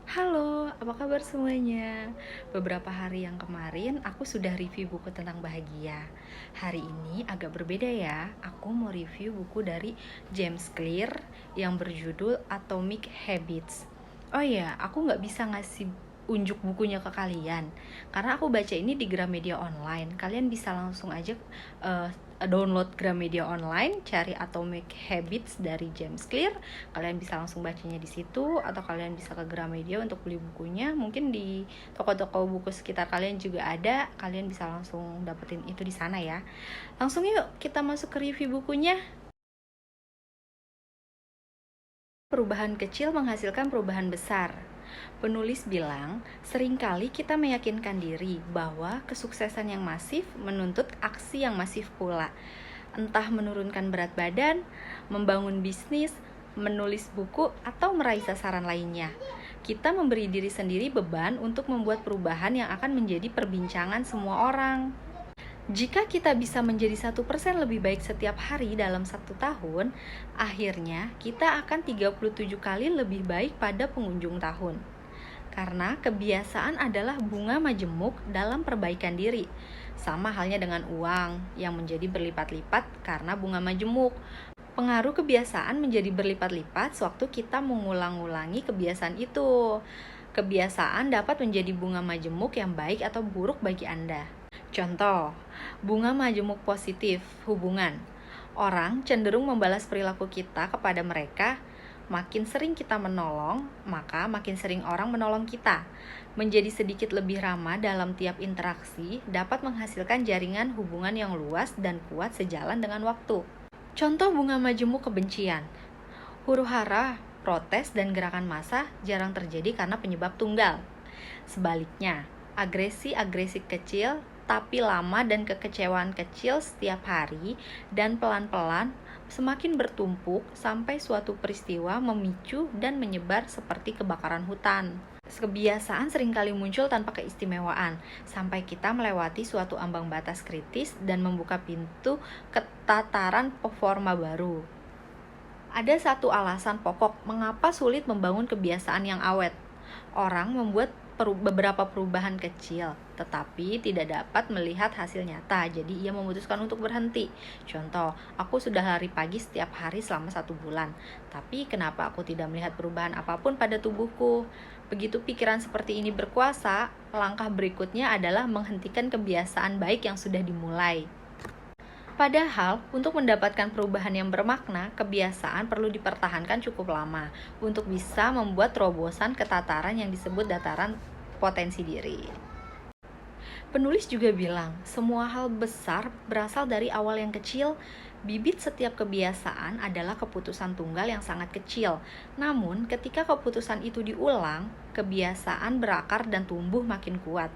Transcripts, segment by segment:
Halo, apa kabar semuanya? Beberapa hari yang kemarin aku sudah review buku tentang bahagia. Hari ini agak berbeda ya. Aku mau review buku dari James Clear yang berjudul Atomic Habits. Oh iya, aku nggak bisa ngasih unjuk bukunya ke kalian karena aku baca ini di Gramedia Online. Kalian bisa langsung aja uh, download Gramedia Online, cari Atomic Habits dari James Clear. Kalian bisa langsung bacanya di situ, atau kalian bisa ke Gramedia untuk beli bukunya. Mungkin di toko-toko buku sekitar kalian juga ada. Kalian bisa langsung dapetin itu di sana ya. Langsung yuk kita masuk ke review bukunya. Perubahan kecil menghasilkan perubahan besar. Penulis bilang, seringkali kita meyakinkan diri bahwa kesuksesan yang masif menuntut aksi yang masif pula. Entah menurunkan berat badan, membangun bisnis, menulis buku, atau meraih sasaran lainnya. Kita memberi diri sendiri beban untuk membuat perubahan yang akan menjadi perbincangan semua orang. Jika kita bisa menjadi 1% lebih baik setiap hari dalam 1 tahun, akhirnya kita akan 37 kali lebih baik pada penghujung tahun. Karena kebiasaan adalah bunga majemuk dalam perbaikan diri. Sama halnya dengan uang yang menjadi berlipat-lipat karena bunga majemuk. Pengaruh kebiasaan menjadi berlipat-lipat sewaktu kita mengulang-ulangi kebiasaan itu. Kebiasaan dapat menjadi bunga majemuk yang baik atau buruk bagi Anda. Contoh, bunga majemuk positif, hubungan. Orang cenderung membalas perilaku kita kepada mereka. Makin sering kita menolong, maka makin sering orang menolong kita. Menjadi sedikit lebih ramah dalam tiap interaksi dapat menghasilkan jaringan hubungan yang luas dan kuat sejalan dengan waktu. Contoh bunga majemuk kebencian. Huru-hara, protes, dan gerakan massa jarang terjadi karena penyebab tunggal. Sebaliknya, agresi-agresi kecil tapi lama dan kekecewaan kecil setiap hari dan pelan-pelan semakin bertumpuk sampai suatu peristiwa memicu dan menyebar seperti kebakaran hutan. Kebiasaan seringkali muncul tanpa keistimewaan, sampai kita melewati suatu ambang batas kritis dan membuka pintu ke tataran performa baru. Ada satu alasan pokok mengapa sulit membangun kebiasaan yang awet. Orang membuat beberapa perubahan kecil, tetapi tidak dapat melihat hasil nyata, jadi ia memutuskan untuk berhenti. Contoh, aku sudah lari pagi setiap hari selama 1 bulan, tapi kenapa aku tidak melihat perubahan apapun pada tubuhku? Begitu pikiran seperti ini berkuasa, langkah berikutnya adalah menghentikan kebiasaan baik yang sudah dimulai. Padahal, untuk mendapatkan perubahan yang bermakna, kebiasaan perlu dipertahankan cukup lama untuk bisa membuat terobosan ke tataran yang disebut dataran potensi diri. Penulis juga bilang, semua hal besar berasal dari awal yang kecil. Bibit setiap kebiasaan adalah keputusan tunggal yang sangat kecil. Namun, ketika keputusan itu diulang, kebiasaan berakar dan tumbuh makin kuat.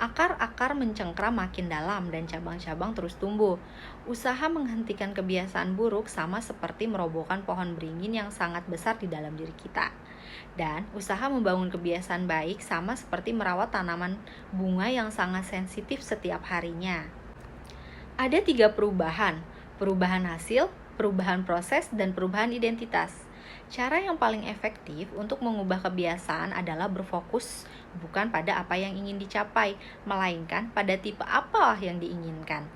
Akar-akar mencengkram makin dalam dan cabang-cabang terus tumbuh. Usaha menghentikan kebiasaan buruk sama seperti merobohkan pohon beringin yang sangat besar di dalam diri kita. Dan usaha membangun kebiasaan baik sama seperti merawat tanaman bunga yang sangat sensitif setiap harinya. Ada 3 perubahan: perubahan hasil, perubahan proses, dan perubahan identitas. Cara yang paling efektif untuk mengubah kebiasaan adalah berfokus bukan pada apa yang ingin dicapai, melainkan pada tipe apa yang diinginkan.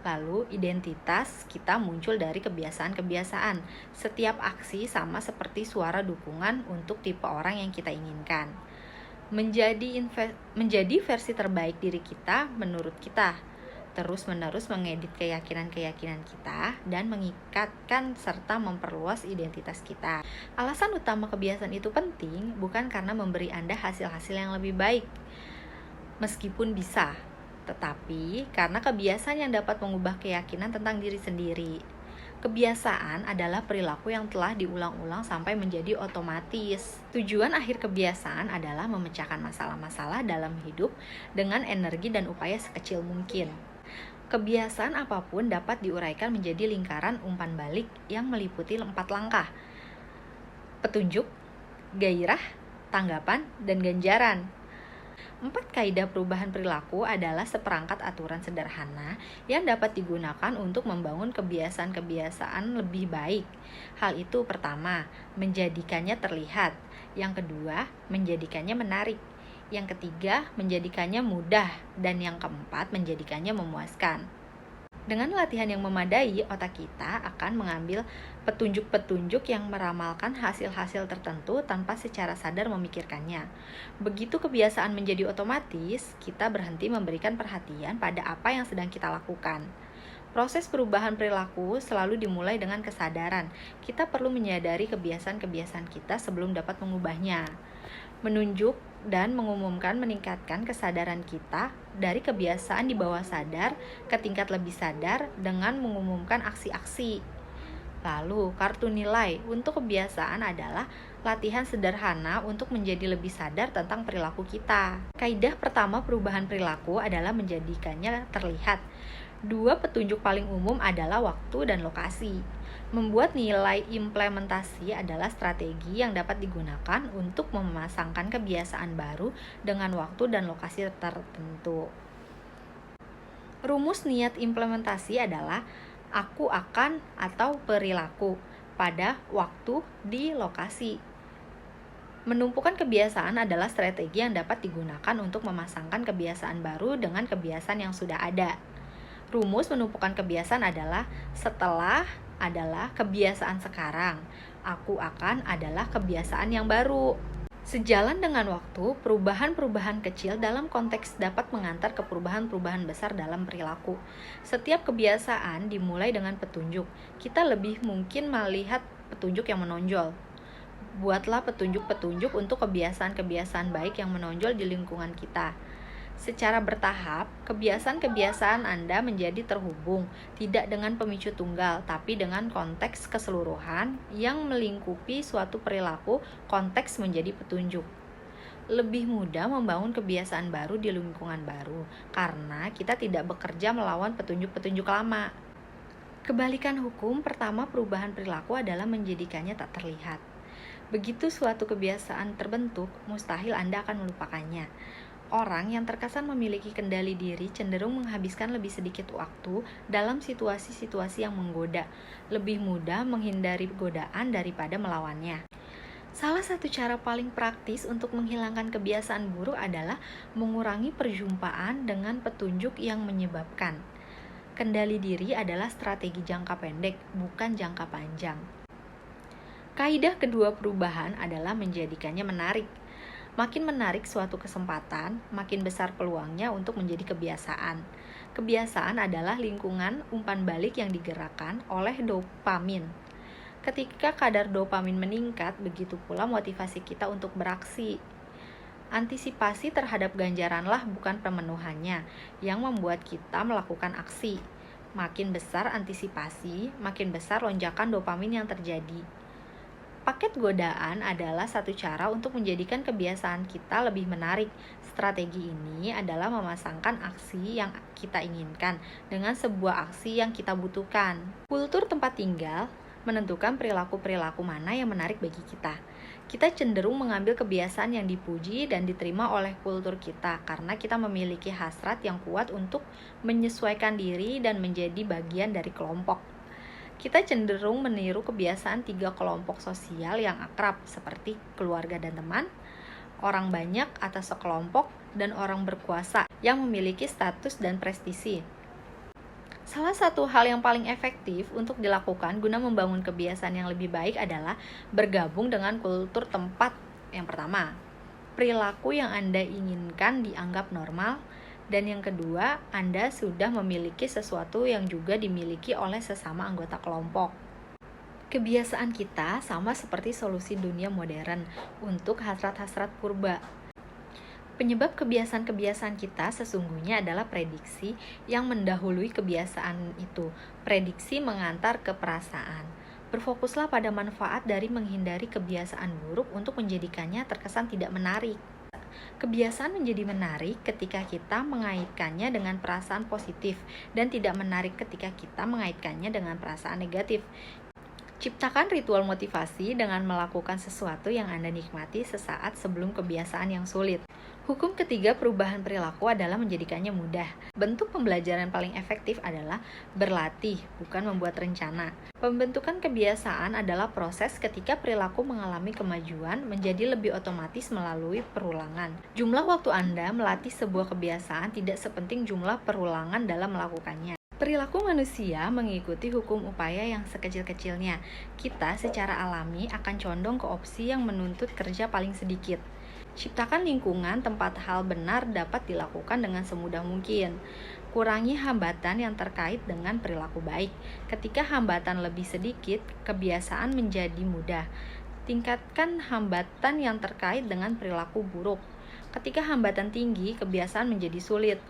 Lalu, identitas kita muncul dari kebiasaan-kebiasaan. Setiap aksi sama seperti suara dukungan untuk tipe orang yang kita inginkan. Menjadi versi terbaik diri kita menurut kita. Terus-menerus mengedit keyakinan-keyakinan kita dan mengikatkan serta memperluas identitas kita. Alasan utama kebiasaan itu penting bukan karena memberi Anda hasil-hasil yang lebih baik, meskipun bisa, tetapi karena kebiasaan yang dapat mengubah keyakinan tentang diri sendiri. Kebiasaan adalah perilaku yang telah diulang-ulang sampai menjadi otomatis. Tujuan akhir kebiasaan adalah memecahkan masalah-masalah dalam hidup dengan energi dan upaya sekecil mungkin. Kebiasaan apapun dapat diuraikan menjadi lingkaran umpan balik yang meliputi 4 langkah: petunjuk, gairah, tanggapan, dan ganjaran. 4 kaidah perubahan perilaku adalah seperangkat aturan sederhana yang dapat digunakan untuk membangun kebiasaan-kebiasaan lebih baik. Hal itu pertama, menjadikannya terlihat. Yang kedua, menjadikannya menarik. Yang ketiga, menjadikannya mudah. Dan yang keempat, menjadikannya memuaskan. Dengan latihan yang memadai, otak kita akan mengambil petunjuk-petunjuk yang meramalkan hasil-hasil tertentu tanpa secara sadar memikirkannya. Begitu kebiasaan menjadi otomatis, kita berhenti memberikan perhatian pada apa yang sedang kita lakukan. Proses perubahan perilaku selalu dimulai dengan kesadaran. Kita perlu menyadari kebiasaan-kebiasaan kita sebelum dapat mengubahnya. Menunjuk dan mengumumkan meningkatkan kesadaran kita dari kebiasaan di bawah sadar ke tingkat lebih sadar dengan mengumumkan aksi-aksi. Lalu, kartu nilai untuk kebiasaan adalah latihan sederhana untuk menjadi lebih sadar tentang perilaku kita. Kaidah pertama perubahan perilaku adalah menjadikannya terlihat. 2 petunjuk paling umum adalah waktu dan lokasi. Membuat nilai implementasi adalah strategi yang dapat digunakan untuk memasangkan kebiasaan baru dengan waktu dan lokasi tertentu. Rumus niat implementasi adalah aku akan atau perilaku pada waktu di lokasi. Menumpukan kebiasaan adalah strategi yang dapat digunakan untuk memasangkan kebiasaan baru dengan kebiasaan yang sudah ada. Rumus menumpukan kebiasaan adalah setelah adalah kebiasaan sekarang, aku akan adalah kebiasaan yang baru. Sejalan dengan waktu, perubahan-perubahan kecil dalam konteks dapat mengantar ke perubahan-perubahan besar dalam perilaku. Setiap kebiasaan dimulai dengan petunjuk. Kita lebih mungkin melihat petunjuk yang menonjol. Buatlah petunjuk-petunjuk untuk kebiasaan-kebiasaan baik yang menonjol di lingkungan kita. Secara bertahap, kebiasaan-kebiasaan Anda menjadi terhubung, tidak dengan pemicu tunggal, tapi dengan konteks keseluruhan yang melingkupi suatu perilaku. Konteks menjadi petunjuk. Lebih mudah membangun kebiasaan baru di lingkungan baru, karena kita tidak bekerja melawan petunjuk-petunjuk lama. Kebalikan hukum pertama perubahan perilaku adalah menjadikannya tak terlihat. Begitu suatu kebiasaan terbentuk, mustahil Anda akan melupakannya. Orang yang terkesan memiliki kendali diri cenderung menghabiskan lebih sedikit waktu dalam situasi-situasi yang menggoda, lebih mudah menghindari godaan daripada melawannya. Salah satu cara paling praktis untuk menghilangkan kebiasaan buruk adalah mengurangi perjumpaan dengan petunjuk yang menyebabkan. Kendali diri adalah strategi jangka pendek, bukan jangka panjang. Kaidah kedua perubahan adalah menjadikannya menarik. Makin menarik suatu kesempatan, makin besar peluangnya untuk menjadi kebiasaan. Kebiasaan adalah lingkungan umpan balik yang digerakkan oleh dopamin. Ketika kadar dopamin meningkat, begitu pula motivasi kita untuk beraksi. Antisipasi terhadap ganjaranlah bukan pemenuhannya yang membuat kita melakukan aksi. Makin besar antisipasi, makin besar lonjakan dopamin yang terjadi. Paket godaan adalah satu cara untuk menjadikan kebiasaan kita lebih menarik. Strategi ini adalah memasangkan aksi yang kita inginkan dengan sebuah aksi yang kita butuhkan. Kultur tempat tinggal menentukan perilaku-perilaku mana yang menarik bagi kita. Kita cenderung mengambil kebiasaan yang dipuji dan diterima oleh kultur kita karena kita memiliki hasrat yang kuat untuk menyesuaikan diri dan menjadi bagian dari kelompok. Kita cenderung meniru kebiasaan 3 kelompok sosial yang akrab seperti keluarga dan teman, orang banyak atas sekelompok, dan orang berkuasa yang memiliki status dan prestisi. Salah satu hal yang paling efektif untuk dilakukan guna membangun kebiasaan yang lebih baik adalah bergabung dengan kultur tempat. Yang pertama, perilaku yang Anda inginkan dianggap normal. Dan yang kedua, Anda sudah memiliki sesuatu yang juga dimiliki oleh sesama anggota kelompok. Kebiasaan kita sama seperti solusi dunia modern untuk hasrat-hasrat purba. Penyebab kebiasaan-kebiasaan kita sesungguhnya adalah prediksi yang mendahului kebiasaan itu. Prediksi mengantar ke perasaan. Berfokuslah pada manfaat dari menghindari kebiasaan buruk untuk menjadikannya terkesan tidak menarik. Kebiasaan menjadi menarik ketika kita mengaitkannya dengan perasaan positif dan tidak menarik ketika kita mengaitkannya dengan perasaan negatif. Ciptakan ritual motivasi dengan melakukan sesuatu yang Anda nikmati sesaat sebelum kebiasaan yang sulit. Hukum ketiga perubahan perilaku adalah menjadikannya mudah. Bentuk pembelajaran paling efektif adalah berlatih, bukan membuat rencana. Pembentukan kebiasaan adalah proses ketika perilaku mengalami kemajuan menjadi lebih otomatis melalui perulangan. Jumlah waktu Anda melatih sebuah kebiasaan tidak sepenting jumlah perulangan dalam melakukannya. Perilaku manusia mengikuti hukum upaya yang sekecil-kecilnya. Kita secara alami akan condong ke opsi yang menuntut kerja paling sedikit. Ciptakan lingkungan tempat hal benar dapat dilakukan dengan semudah mungkin. Kurangi hambatan yang terkait dengan perilaku baik. Ketika hambatan lebih sedikit, kebiasaan menjadi mudah. Tingkatkan hambatan yang terkait dengan perilaku buruk. Ketika hambatan tinggi, kebiasaan menjadi sulit.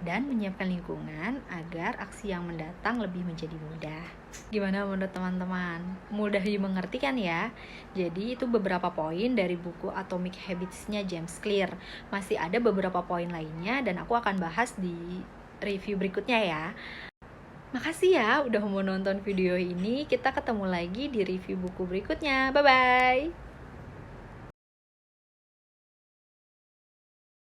Dan menyiapkan lingkungan agar aksi yang mendatang lebih menjadi mudah. Gimana menurut teman-teman? Mudah dimengerti kan ya? Jadi itu beberapa poin dari buku Atomic Habits-nya James Clear. Masih ada beberapa poin lainnya dan aku akan bahas di review berikutnya ya. Makasih ya udah mau nonton video ini. Kita ketemu lagi di review buku berikutnya. Bye-bye!